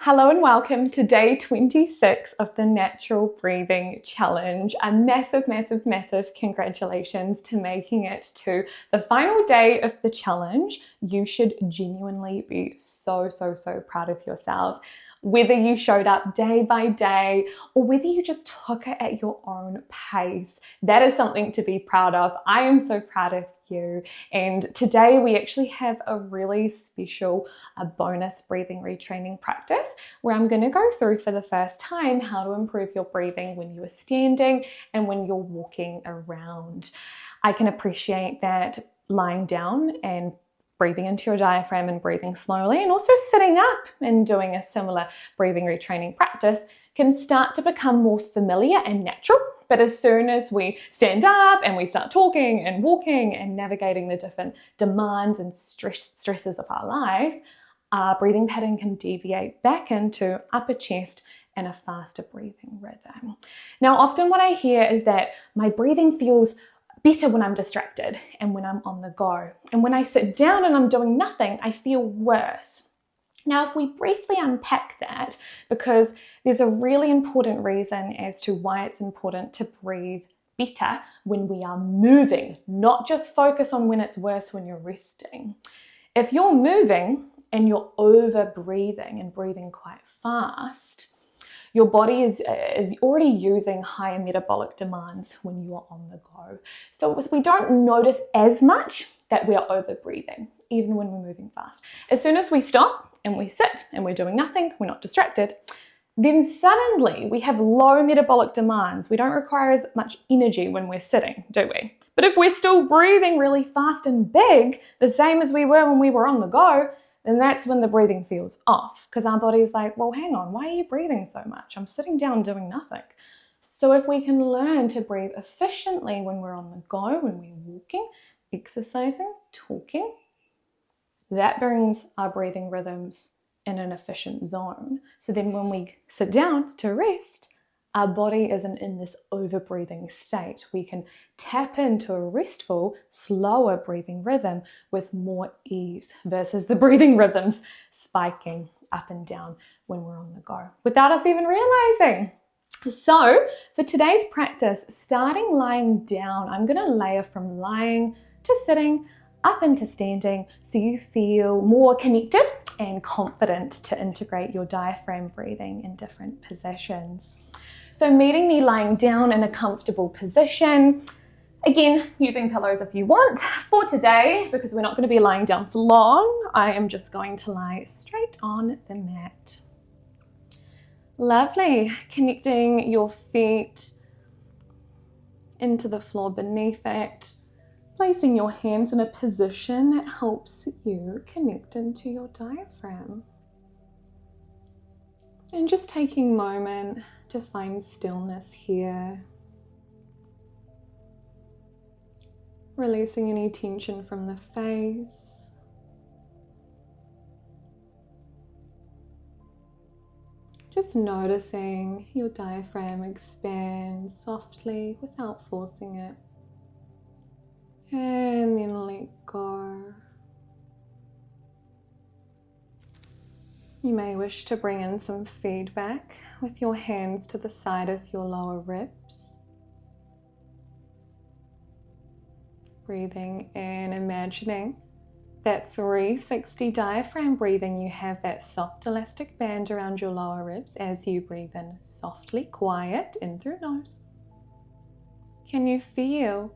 Hello and welcome to day 26 of the Natural Breathing Challenge. A massive, massive, massive congratulations to making it to the final day of the challenge. You should genuinely be so proud of yourself. Whether you showed up day by day or whether you just took it at your own pace, that is something to be proud of. I am so proud of you. And today we actually have a really special bonus breathing retraining practice where I'm going to go through for the first time how to improve your breathing when you are standing and when you're walking around. I can appreciate that lying down and breathing into your diaphragm and breathing slowly, and also sitting up and doing a similar breathing retraining practice can start to become more familiar and natural. But as soon as we stand up and we start talking and walking and navigating the different demands and stresses of our life, our breathing pattern can deviate back into upper chest and a faster breathing rhythm. Now, often what I hear is that my breathing feels better when I'm distracted and when I'm on the go. And when I sit down and I'm doing nothing, I feel worse. Now, if we briefly unpack that, because there's a really important reason as to why it's important to breathe better when we are moving, not just focus on when it's worse when you're resting. If you're moving and you're over breathing and breathing quite fast, your body is already using higher metabolic demands when you are on the go. So we don't notice as much that we are over breathing, even when we're moving fast. As soon as we stop and we sit and we're doing nothing, we're not distracted, then suddenly we have low metabolic demands. We don't require as much energy when we're sitting, do we? But if we're still breathing really fast and big, the same as we were when we were on the go, then that's when the breathing feels off, because our body's like, well, hang on, why are you breathing so much? I'm sitting down doing nothing. So if we can learn to breathe efficiently when we're on the go, when we're walking, exercising, talking, that brings our breathing rhythms in an efficient zone. So then when we sit down to rest, our body isn't in this over-breathing state. We can tap into a restful, slower breathing rhythm with more ease versus the breathing rhythms spiking up and down when we're on the go without us even realizing. So for today's practice, starting lying down, I'm going to layer from lying to sitting, up into standing, so you feel more connected and confident to integrate your diaphragm breathing in different positions. So meeting me lying down in a comfortable position, again, using pillows if you want. For today, because we're not going to be lying down for long, I am just going to lie straight on the mat. Lovely. Connecting your feet into the floor beneath it. Placing your hands in a position that helps you connect into your diaphragm. And just taking a moment to find stillness here. Releasing any tension from the face. Just noticing your diaphragm expand softly without forcing it. And then let go. You may wish to bring in some feedback with your hands to the side of your lower ribs. Breathing in, imagining that 360 diaphragm breathing. You have that soft elastic band around your lower ribs as you breathe in softly, quiet, in through nose. Can you feel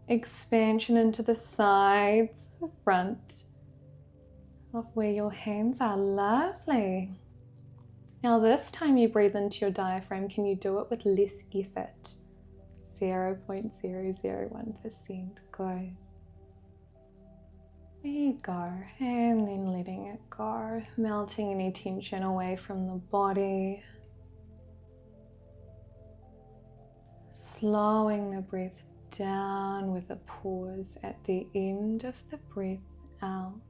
expansion into the sides, the front of where your hands are? Lovely. Now this time you breathe into your diaphragm, can you do it with less effort? 0.001%. Good. There you go. And then letting it go, melting any tension away from the body. Slowing the breath down with a pause at the end of the breath out.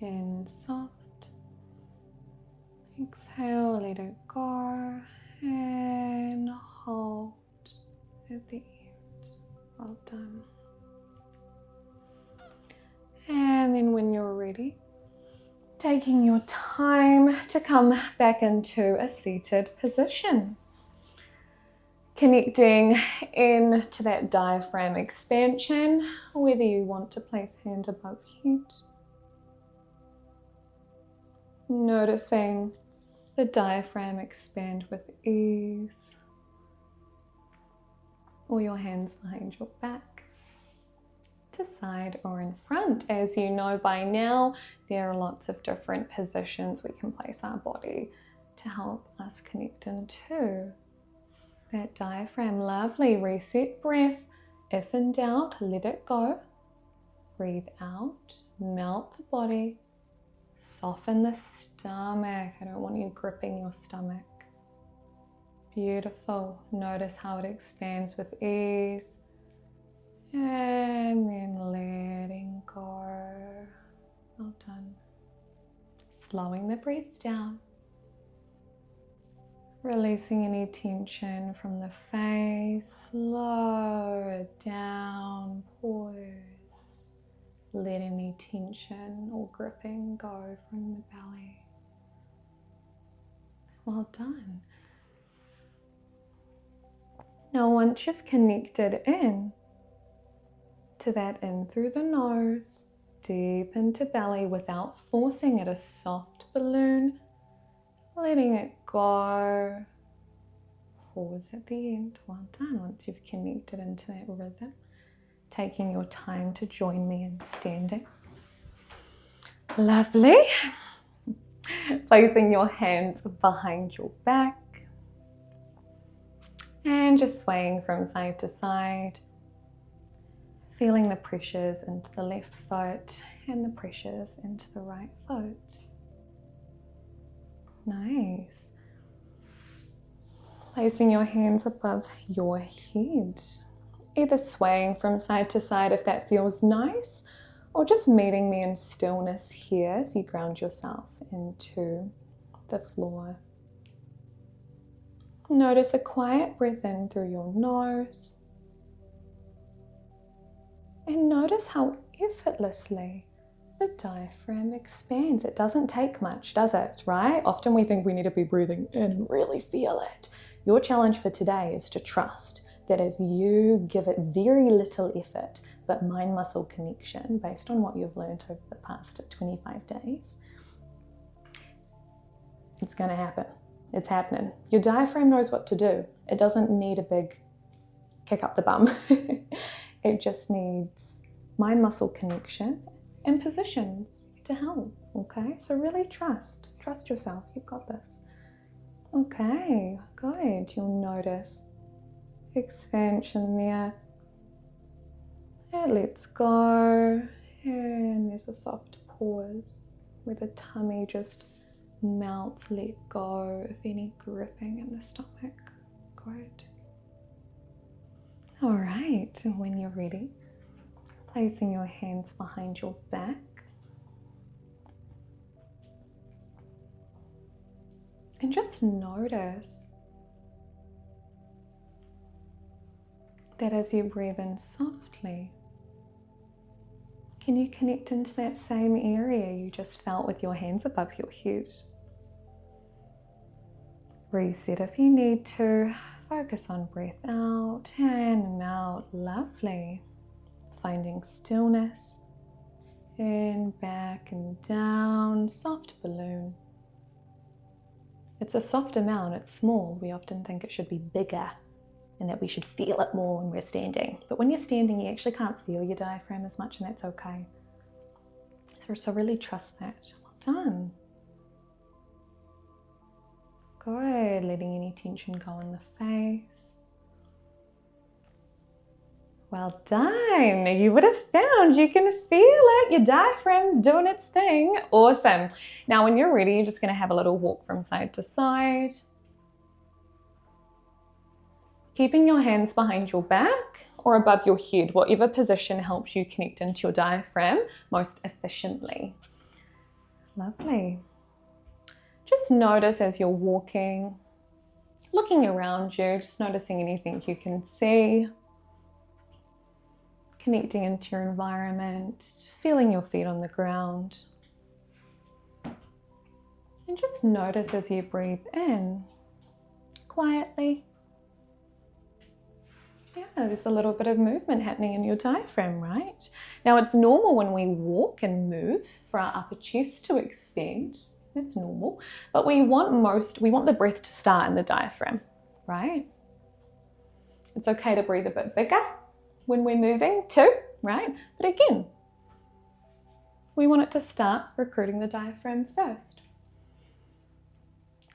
In soft. Exhale, let it go. And hold at the end. Well done. And then when you're ready, Taking your time to come back into a seated position. Connecting into that diaphragm expansion, whether you want to place hand above head. Noticing the diaphragm expand with ease, or your hands behind your back, to side or in front. As you know by now, there are lots of different positions we can place our body to help us connect into that diaphragm. Lovely. Reset breath. If in doubt, let it go. Breathe out, melt the body, soften the stomach. I don't want you gripping your stomach. Beautiful. Notice how it expands with ease. And then letting go. Well done. Slowing the breath down. Releasing any tension from the face. Slow it down. Pause. Let any tension or gripping go from the belly. Well done. Now once you've connected in to that in through the nose, deep into belly without forcing it, a soft balloon, letting it go. Pause at the end. Well done. Once you've connected into that rhythm, taking your time to join me in standing. Lovely. Placing your hands behind your back and just swaying from side to side. Feeling the pressures into the left foot and the pressures into the right foot. Nice. Placing your hands above your head. Either swaying from side to side if that feels nice, or just meeting me in stillness here as you ground yourself into the floor. Notice a quiet breath in through your nose. And notice how effortlessly the diaphragm expands. It doesn't take much, does it, right? Often we think we need to be breathing in and really feel it. Your challenge for today is to trust that if you give it very little effort, but mind-muscle connection, based on what you've learned over the past 25 days, it's going to happen. It's happening. Your diaphragm knows what to do. It doesn't need a big kick up the bum. It just needs mind-muscle connection and positions to help, okay? So really trust yourself. You've got this. Okay, good. You'll notice expansion there. It lets go, and there's a soft pause where the tummy just melts, let go of any gripping in the stomach. Good. All right, and when you're ready, placing your hands behind your back. And just notice that as you breathe in softly, can you connect into that same area you just felt with your hands above your head? Reset if you need to. Focus on breath out and melt. Lovely. Finding stillness. In, back and down. Soft balloon. It's a soft amount. It's small. We often think it should be bigger and that we should feel it more when we're standing. But when you're standing, you actually can't feel your diaphragm as much, and that's okay. So really trust that. Well done. Good. Letting any tension go in the face. Well done. You would have found you can feel it. Your diaphragm's doing its thing. Awesome. Now when you're ready, you're just going to have a little walk from side to side. Keeping your hands behind your back or above your head, whatever position helps you connect into your diaphragm most efficiently. Lovely. Just notice as you're walking, looking around you, just noticing anything you can see, connecting into your environment, feeling your feet on the ground. And just notice as you breathe in, quietly. Yeah, there's a little bit of movement happening in your diaphragm, right? Now it's normal when we walk and move for our upper chest to expand. It's normal, but we want the breath to start in the diaphragm, right? It's okay to breathe a bit bigger when we're moving too, right? But again, we want it to start recruiting the diaphragm first.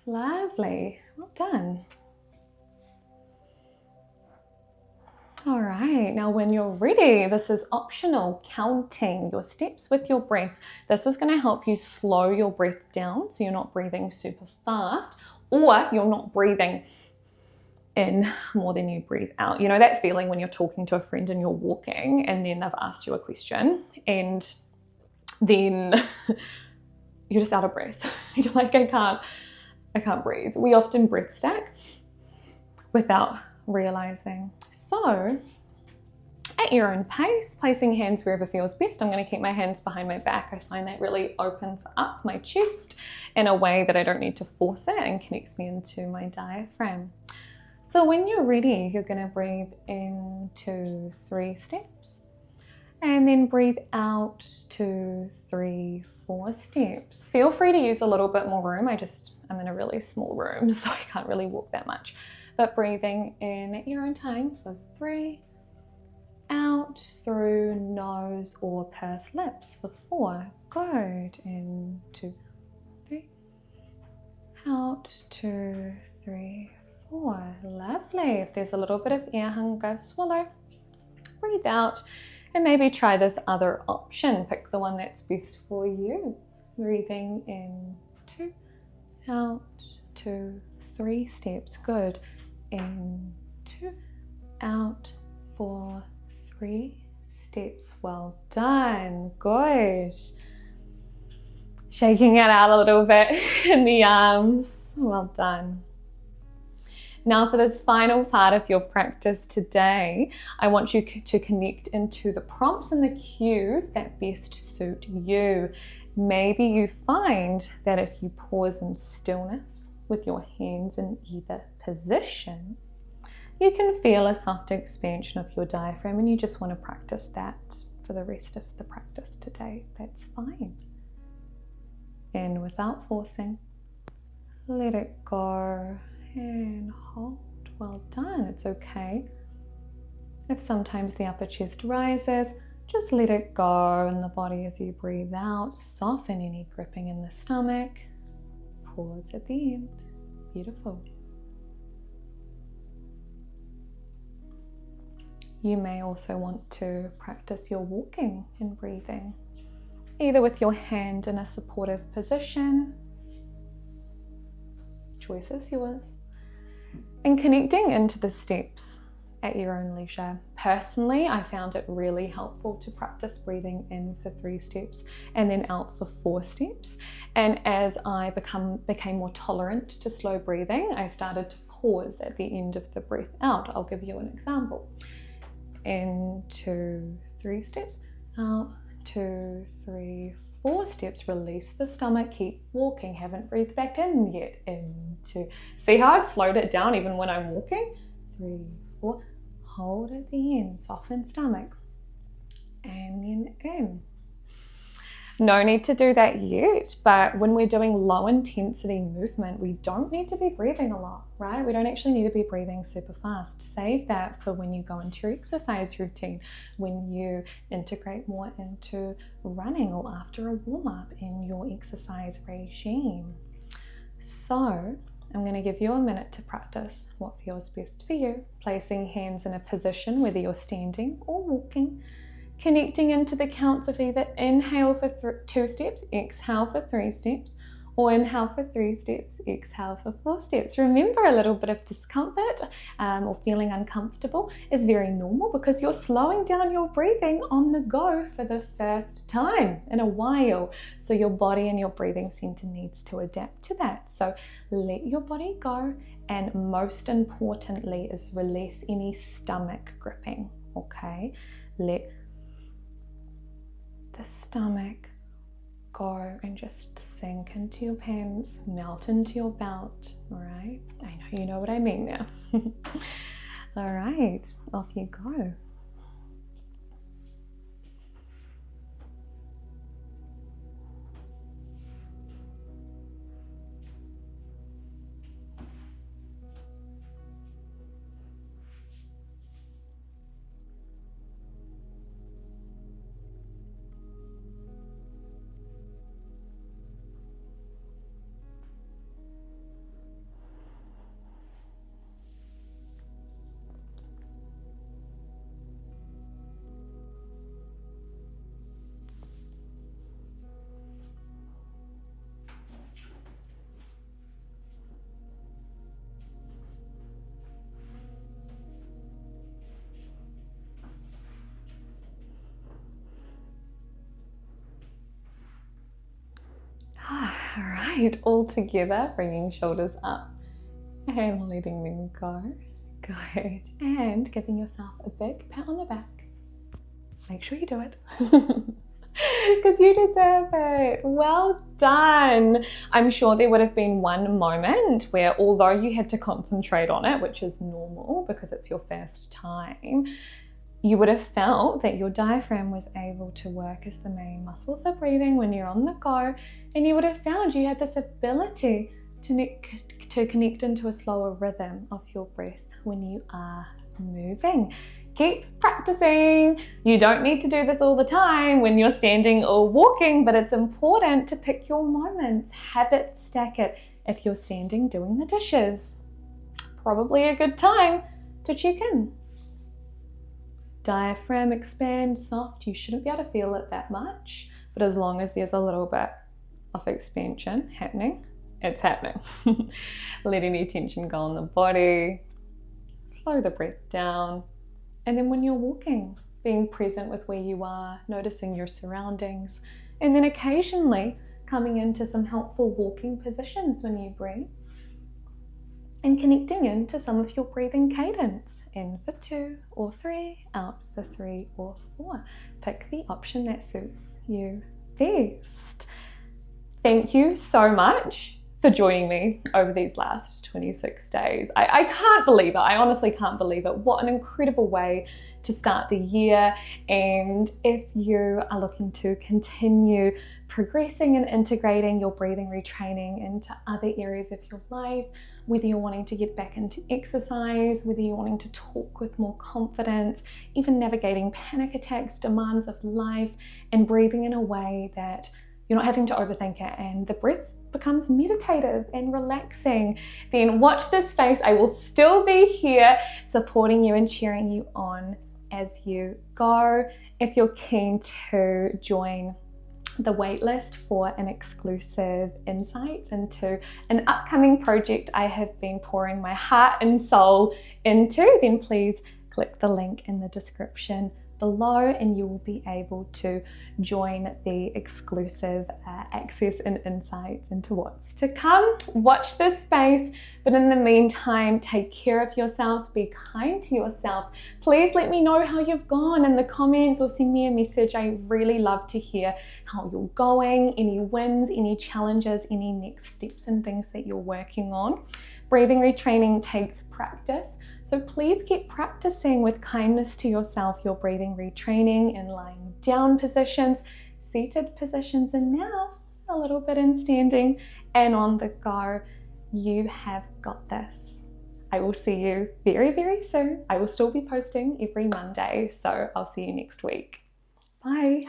Lovely, well done. All right, now when you're ready, this is optional, counting your steps with your breath. This is going to help you slow your breath down so you're not breathing super fast, or you're not breathing in more than you breathe out. You know that feeling when you're talking to a friend and you're walking and then they've asked you a question and then you're just out of breath. You're like, I can't breathe. We often breath stack without realizing. So at your own pace, placing hands wherever feels best. I'm going to keep my hands behind my back. I find that really opens up my chest in a way that I don't need to force it and connects me into my diaphragm. So when you're ready, you're going to breathe in 2, 3 steps and then breathe out 2, 3, 4 steps. Feel free to use a little bit more room. I'm in a really small room, so I can't really walk that much. But breathing in at your own time for 3, out through nose or pursed lips for 4. Good. In 2, 3, out 2, 3, 4. Lovely. If there's a little bit of air hunger, swallow, breathe out, and maybe try this other option. Pick the one that's best for you. Breathing in 2, out 2, 3 steps. Good. In 2, out 4, 3 steps. Well done. Good. Shaking it out a little bit in the arms. Well done. Now for this final part of your practice today, I want you to connect into the prompts and the cues that best suit you. Maybe you find that if you pause in stillness with your hands in either position, you can feel a soft expansion of your diaphragm and you just want to practice that for the rest of the practice today. That's fine. And without forcing, let it go and hold. Well done. It's okay if sometimes the upper chest rises, just let it go in the body as you breathe out. Soften any gripping in the stomach. Pause at the end. Beautiful. You may also want to practice your walking and breathing, either with your hand in a supportive position, choice is yours, and connecting into the steps at your own leisure. Personally, I found it really helpful to practice breathing in for 3 steps and then out for 4 steps. And as I became more tolerant to slow breathing, I started to pause at the end of the breath out. I'll give you an example. In 2, 3 steps, out 2, 3, 4 steps, release the stomach, keep walking, haven't breathed back in yet, into, see how I've slowed it down even when I'm walking, 3, 4, hold at the end, soften stomach, and then in. No need to do that yet, but when we're doing low intensity movement, we don't need to be breathing a lot, right? We don't actually need to be breathing super fast. Save that for when you go into your exercise routine, when you integrate more into running or after a warm-up in your exercise regime. So I'm going to give you a minute to practice what feels best for you, placing hands in a position whether you're standing or walking, connecting into the counts of either inhale for 2 steps, exhale for 3 steps, or inhale for 3 steps, exhale for 4 steps. Remember, a little bit of discomfort or feeling uncomfortable is very normal because you're slowing down your breathing on the go for the first time in a while. So your body and your breathing center needs to adapt to that. So let your body go, and most importantly is release any stomach gripping, okay? Let the stomach go and just sink into your pants, melt into your belt, all right? I know you know what I mean now. All right, off you go. All right, all together, bringing shoulders up and letting them go. Good, and giving yourself a big pat on the back. Make sure you do it because you deserve it. Well done. I'm sure there would have been one moment where, although you had to concentrate on it, which is normal because it's your first time, you would have felt that your diaphragm was able to work as the main muscle for breathing when you're on the go, and you would have found you had this ability to connect into a slower rhythm of your breath when you are moving. Keep practicing. You don't need to do this all the time when you're standing or walking, but it's important to pick your moments. Habit stack it. If you're standing doing the dishes, probably a good time to check in. Diaphragm expand, soft. You shouldn't be able to feel it that much, but as long as there's a little bit of expansion happening, it's happening. Let any tension go on the body. Slow the breath down. And then when you're walking, being present with where you are, noticing your surroundings, and then occasionally coming into some helpful walking positions when you breathe, and connecting into some of your breathing cadence. In for 2 or 3, out for 3 or 4. Pick the option that suits you best. Thank you so much for joining me over these last 26 days. I can't believe it. I honestly can't believe it. What an incredible way to start the year. And if you are looking to continue progressing and integrating your breathing retraining into other areas of your life, whether you're wanting to get back into exercise, whether you're wanting to talk with more confidence, even navigating panic attacks, demands of life, and breathing in a way that you're not having to overthink it and the breath becomes meditative and relaxing, then watch this space. I will still be here supporting you and cheering you on as you go. If you're keen to join the waitlist for an exclusive insights into an upcoming project I have been pouring my heart and soul into, then please click the link in the description below and you will be able to join the exclusive access and insights into what's to come. Watch this space, but in the meantime, take care of yourselves, be kind to yourselves. Please let me know how you've gone in the comments or send me a message. I really love to hear how you're going, any wins, any challenges, any next steps and things that you're working on. Breathing retraining takes practice, so please keep practicing with kindness to yourself your breathing retraining in lying down positions, seated positions, and now a little bit in standing and on the go. You have got this. I will see you very, very soon. I will still be posting every Monday, so I'll see you next week. Bye.